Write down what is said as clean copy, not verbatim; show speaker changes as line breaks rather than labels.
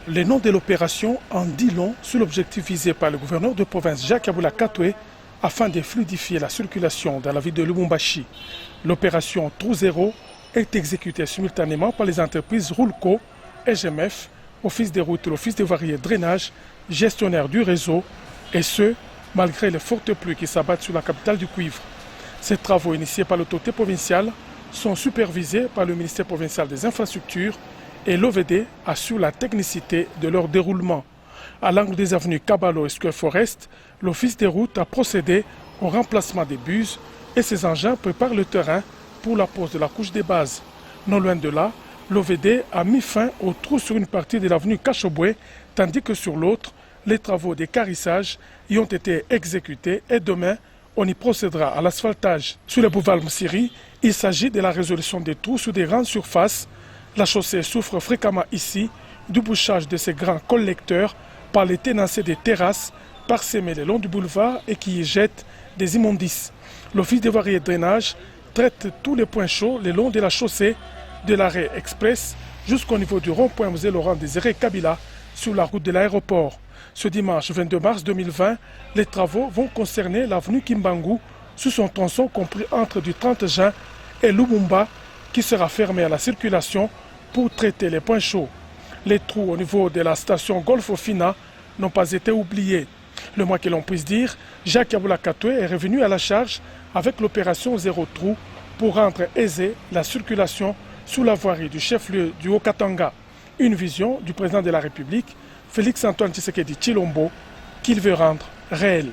Le nom de l'opération en dit long sur l'objectif visé par le gouverneur de province Jacques Aboula Katoué afin de fluidifier la circulation dans la ville de Lubumbashi. L'opération Trou Zéro est exécutée simultanément par les entreprises Roulco, SGMF, Office des routes et l'Office des voiries et drainage, gestionnaire du réseau, et ce, malgré les fortes pluies qui s'abattent sur la capitale du cuivre. Ces travaux initiés par l'autorité provinciale sont supervisés par le ministère provincial des infrastructures et l'OVD assure la technicité de leur déroulement. À l'angle des avenues Caballo et Square Forest, l'Office des routes a procédé au remplacement des buses et ses engins préparent le terrain pour la pose de la couche des bases. Non loin de là, l'OVD a mis fin aux trous sur une partie de l'avenue Cachoboué, tandis que sur l'autre, les travaux d'équarrissage y ont été exécutés et demain, on y procédera à l'asphaltage. Sur le boulevard Msiri, il s'agit de la résolution des trous sur des grandes surfaces. La chaussée souffre fréquemment ici du bouchage de ces grands collecteurs par les tenanciers des terrasses parsemées le long du boulevard et qui y jettent des immondices. L'Office des voiries et drainage traite tous les points chauds le long de la chaussée de l'arrêt express jusqu'au niveau du rond-point Musée Laurent Désiré Kabila sur la route de l'aéroport. Ce dimanche 22 mars 2020, les travaux vont concerner l'avenue Kimbangu sous son tronçon compris entre du 30 juin et Lumumba qui sera fermé à la circulation pour traiter les points chauds. Les trous au niveau de la station Golfo-Fina n'ont pas été oubliés. Le moins que l'on puisse dire, Jacques Aboula Katoué est revenu à la charge avec l'opération Zéro Trou pour rendre aisée la circulation sous la voirie du chef-lieu du Haut-Katanga. Une vision du président de la République, Félix Antoine Tshisekedi Tshilombo, qu'il veut rendre réelle.